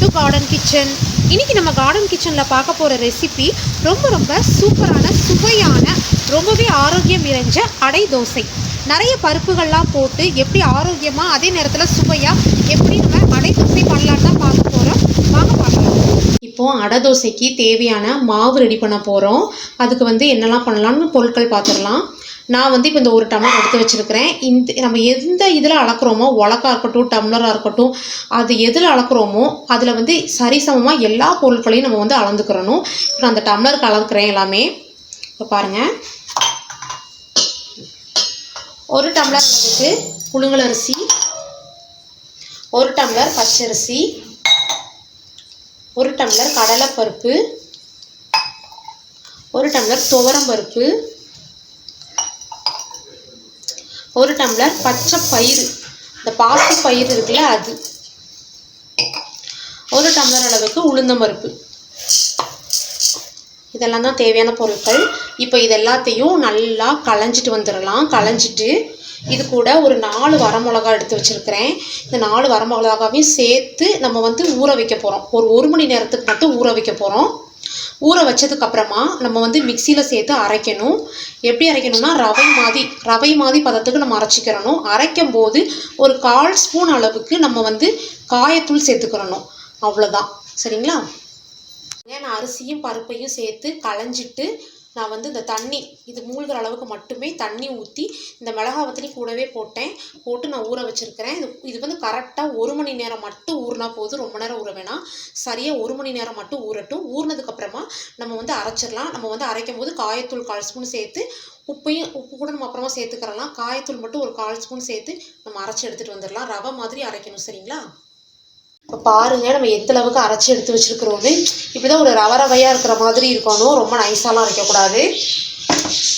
To garden kitchen. இன்றைக்கி நம்ம garden கிச்சனில் பார்க்க போகிற ரெசிபி ரொம்ப சூப்பரான சுவையான ரொம்பவே ஆரோக்கியம் நிறைஞ்ச அடை தோசை. நிறைய பருப்புகள்லாம் போட்டு எப்படி ஆரோக்கியமாக அதே நேரத்தில் சுவையாக எப்படி நம்ம அடை தோசை பண்ணலான்னு தான் பார்க்க போகிறோம். வாங்க பார்க்கலாம். இப்போது அடை தோசைக்கு தேவையான மாவு ரெடி பண்ண போகிறோம். அதுக்கு என்னெல்லாம் பண்ணலான்னு பொருட்கள் பார்த்துடலாம். நான் இப்போ இந்த ஒரு டம்ளர் எடுத்து வச்சுருக்கிறேன். நம்ம எந்த இதில் அளக்குறோமோ, உலக்காக இருக்கட்டும், டம்ளராக இருக்கட்டும், அது எதில் அளக்குறோமோ அதில் சரிசமமாக எல்லா பொருட்களையும் நம்ம அளந்துக்கிறணும். இப்போ நான் அந்த டம்ளருக்கு அளக்குறேன் எல்லாமே. இப்போ பாருங்கள், ஒரு டம்ளர் அளவுக்கு புழுங்கல் அரிசி, ஒரு டம்ளர் பச்சரிசி, ஒரு டம்ளர் கடலைப்பருப்பு, ஒரு டம்ளர் துவரம்பருப்பு, ஒரு டம்ளர் பச்சை பயிறு, இந்த பாசி பயிறு இருக்குல்ல அது, ஒரு டம்ளர் அளவுக்கு உளுந்தம்பருப்பு. இதெல்லாம் தான் தேவையான பொருட்கள். இப்போ இது எல்லாத்தையும் நல்லா களைஞ்சிட்டு வந்துடலாம். களைஞ்சிட்டு இது கூட ஒரு 4 வரமிளகா எடுத்து வச்சுருக்கிறேன். இந்த 4 வரமிளகாவையும் சேர்த்து நம்ம ஊற வைக்க போகிறோம். ஒரு 1 மணி நேரத்துக்கு மட்டும் ஊற வைக்க போகிறோம். ஊற வச்சதுக்கப்புறமா நம்ம மிக்சியில் சேர்த்து அரைக்கணும். எப்படி அரைக்கணும்னா ரவை மாதிரி பதத்துக்கு நம்ம அரைச்சிக்கிறணும். அரைக்கும் போது ஒரு 1/4 ஸ்பூன் அளவுக்கு நம்ம காயத்தூள் சேர்த்துக்கிறணும். அவ்வளோதான், சரிங்களா? நான் அரிசியும் பருப்பையும் சேர்த்து களைஞ்சிட்டு நான் இந்த தண்ணி இது மூழ்கிற அளவுக்கு மட்டுமே தண்ணி ஊற்றி இந்த மிளகா வத்தலி கூடவே போட்டு நான் ஊற வச்சுருக்கிறேன். இது கரெக்டாக 1 மணி நேரம் மட்டும் ஊறினா போதும். ரொம்ப நேரம் ஊற வேணாம். சரியாக 1 மணி நேரம் மட்டும் ஊறட்டும். ஊறினதுக்கப்புறமா நம்ம அரைச்சிடலாம். நம்ம அரைக்கும் போது காயத்தூள் 1/4 ஸ்பூன் சேர்த்து உப்பு கூட நம்ம அப்புறமா சேர்த்துக்கிறலாம். காயத்தூள் மட்டும் ஒரு 1/4 ஸ்பூன் சேர்த்து நம்ம அரைச்சி எடுத்துகிட்டு வந்துடலாம். ரவை மாதிரி அரைக்கணும், சரிங்களா? இப்போ பாருங்கள், நம்ம எந்த அளவுக்கு அரைச்சி எடுத்து வச்சுருக்கிறோன்னு. இப்படி தான் ஒரு ரவையாக இருக்கிற மாதிரி இருக்கணும். ரொம்ப நைஸாலாம் அரைக்கக்கூடாது.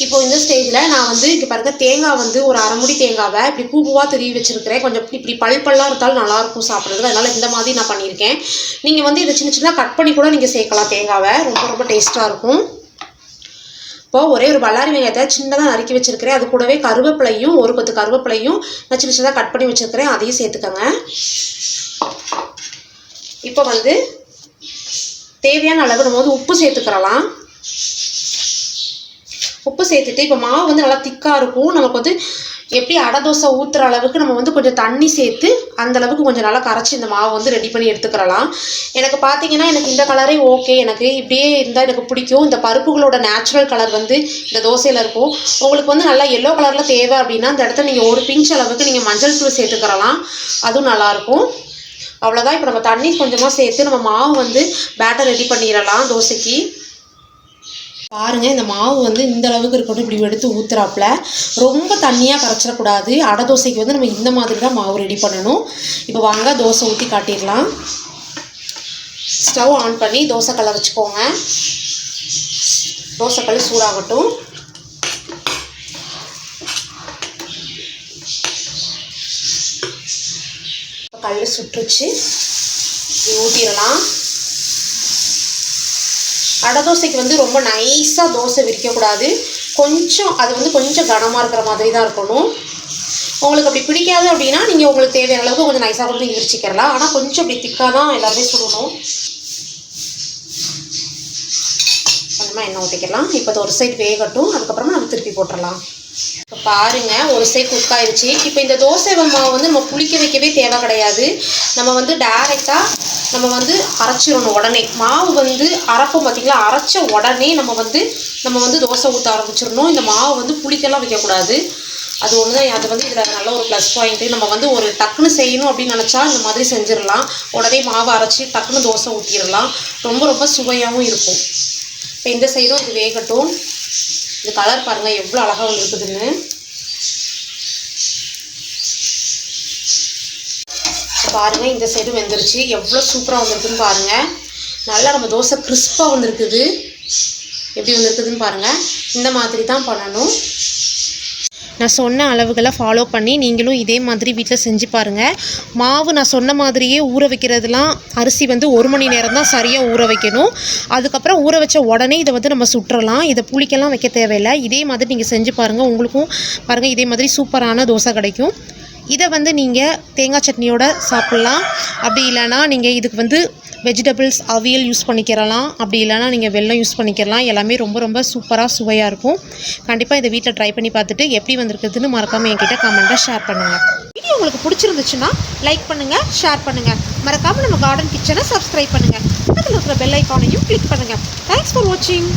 இப்போ இந்த ஸ்டேஜில் நான் இங்கே பாருங்கள், தேங்காய் ஒரு அரை முடி தேங்காவை இப்படி பூவாக திருவி வச்சுருக்கிறேன். கொஞ்சம் இப்படி பல்பெல்லாம் இருந்தாலும் நல்லாயிருக்கும் சாப்பிட்றதுக்கு. அதனால் இந்த மாதிரி நான் பண்ணியிருக்கேன். நீங்கள் இதை சின்ன கட் பண்ணி கூட நீங்கள் சேர்க்கலாம். தேங்காவை ரொம்ப டேஸ்ட்டாக இருக்கும். இப்போது ஒரே ஒரு பல்லாரி வெங்காயத்தை சின்னதாக நறுக்கி வச்சுருக்கிறேன். அது கூடவே கருவேப்பிலையும் ஒரு கொத்து கருவேப்பிலையும் நான் சின்னதாக கட் பண்ணி வச்சுருக்கிறேன். அதையும் சேர்த்துக்கோங்க. இப்போ தேவையான அளவு நம்ம உப்பு சேர்த்துக்கிறலாம். உப்பு சேர்த்துட்டு இப்போ மாவு நல்லா திக்காக இருக்கும். நமக்கு எப்படி அடை தோசை ஊற்றுற அளவுக்கு நம்ம கொஞ்சம் தண்ணி சேர்த்து அந்த அளவுக்கு கொஞ்சம் நல்லா கரைச்சி இந்த மாவு ரெடி பண்ணி எடுத்துக்கிறலாம். எனக்கு பார்த்தீங்கன்னா எனக்கு இந்த கலரே ஓகே. எனக்கு இப்படியே இருந்தால் எனக்கு பிடிக்கும். இந்த பருப்புகளோட நேச்சுரல் கலர் இந்த தோசையில் இருக்கும். உங்களுக்கு நல்லா எல்லோ கலரில் தேவை அப்படின்னா அந்த இடத்துல நீங்கள் ஒரு பிஞ்ச் அளவுக்கு நீங்கள் மஞ்சள் தூள் சேர்த்துக்கிறலாம். அதுவும் நல்லாயிருக்கும். அவ்வளோதான். இப்போ நம்ம தண்ணி கொஞ்சமாக சேர்த்து நம்ம மாவு பேட்டர் ரெடி பண்ணிடலாம் தோசைக்கு. பாருங்கள், இந்த மாவு இந்த அளவுக்கு இருக்கட்டும். இப்படி எடுத்து ஊற்றுறாப்புல ரொம்ப தண்ணியாக கரைச்சிடக்கூடாது. அடை தோசைக்கு நம்ம இந்த மாதிரி தான் மாவு ரெடி பண்ணணும். இப்போ வாங்க தோசை ஊற்றி காட்டிடலாம். ஸ்டவ் ஆன் பண்ணி தோசைக்கல்லை வச்சுக்கோங்க. தோசைக்கல் சூடாகட்டும். கல் சுட்டுருச்சு, ஊற்றிடலாம். அடை தோசைக்கு ரொம்ப நைஸாக தோசை விரிக்கக்கூடாது. கொஞ்சம் அது கொஞ்சம் கனமாக இருக்கிற மாதிரி தான் இருக்கணும். உங்களுக்கு அப்படி பிடிக்காது அப்படின்னா நீங்கள் உங்களுக்கு தேவையான அளவுக்கு கொஞ்சம் நைஸாக கூட விரிச்சிக்கிறலாம். ஆனால் கொஞ்சம் அப்படி திக்காக தான் எல்லாருமே சுடணும். கொஞ்சமாக எண்ணெய் ஊற்றிக்கலாம். இப்போ ஒரு சைடு வேகட்டும். அதுக்கப்புறமா நம்ம திருப்பி போட்டுடலாம். இப்போ பாருங்கள், ஒரு சைடு குக் ஆயிடுச்சு. இப்போ இந்த தோசை மாவு நம்ம புளிக்க வைக்கவே தேவை கிடையாது. நம்ம டேரெக்டாக நம்ம அரைச்சிடணும். உடனே மாவு அரைப்போம் பார்த்தீங்களா, அரைச்ச உடனே நம்ம தோசை ஊற்ற ஆரம்பிச்சிடணும். இந்த மாவு புளிக்கெல்லாம் வைக்கக்கூடாது. அது ஒன்று தான். அது இதில் நல்ல ஒரு ப்ளஸ் பாயிண்ட்டு. நம்ம ஒரு டக்குன்னு செய்யணும் அப்படின்னு நினச்சா இந்த மாதிரி செஞ்சிடலாம். உடனே மாவு அரைச்சி டக்குன்னு தோசை ஊற்றிடலாம். ரொம்ப சுவையாகவும் இருக்கும். இப்போ இந்த சைடும் இது வேகட்டும். இந்த கலர் பாருங்கள் எவ்வளோ அழகாக இருக்குதுன்னு. பாருங்கள், இந்த சைடும் வெந்துருச்சு. எவ்வளோ சூப்பராக வந்துருக்குதுன்னு பாருங்கள். நல்லா நம்ம தோசை கிறிஸ்பாக வந்துருக்குது. எப்படி வந்துருக்குதுன்னு பாருங்கள். இந்த மாதிரி தான் பண்ணணும். நான் சொன்ன அளவுகளை ஃபாலோ பண்ணி நீங்களும் இதே மாதிரி வீட்டில் செஞ்சு பாருங்கள். மாவு நான் சொன்ன மாதிரியே ஊற வைக்கிறதுலாம் அரிசி 1 மணி நேரம் தான் சரியாக ஊற வைக்கணும். அதுக்கப்புறம் ஊற வச்ச உடனே இதை நம்ம சுட்டுறலாம். இதை புளிக்கெல்லாம் வைக்க தேவையில்லை. இதே மாதிரி நீங்கள் செஞ்சு பாருங்கள். உங்களுக்கும் பாருங்கள் இதே மாதிரி சூப்பரான தோசை கிடைக்கும். இதை நீங்கள் தேங்காய் சட்னியோட சாப்பிட்லாம். அப்படி இல்லைனா நீங்கள் இதுக்கு வெஜிடபிள்ஸ் அவியல் யூஸ் பண்ணிக்கிறலாம், அப்படி இல்லைனா நீங்கள் வெல்லம் யூஸ் பண்ணிக்கிறலாம். எல்லாமே ரொம்ப ரொம்ப சூப்பராக சுவையாக இருக்கும். கண்டிப்பாக இதை வீட்டில் ட்ரை பண்ணி பார்த்துட்டு எப்படி வந்திருக்குதுன்னு மறக்காமல் என்கிட்ட கமெண்ட்டாக ஷேர் பண்ணுங்கள். வீடியோ உங்களுக்கு பிடிச்சிருந்துச்சுன்னா லைக் பண்ணுங்கள், ஷேர் பண்ணுங்கள். மறக்காமல் நம்ம கார்டன் கிச்சனை சப்ஸ்கிரைப் பண்ணுங்கள். பக்கத்தில் இருக்கிற பெல் ஐக்கானையும் கிளிக் பண்ணுங்கள். தேங்க்ஸ் ஃபார் வாட்சிங்.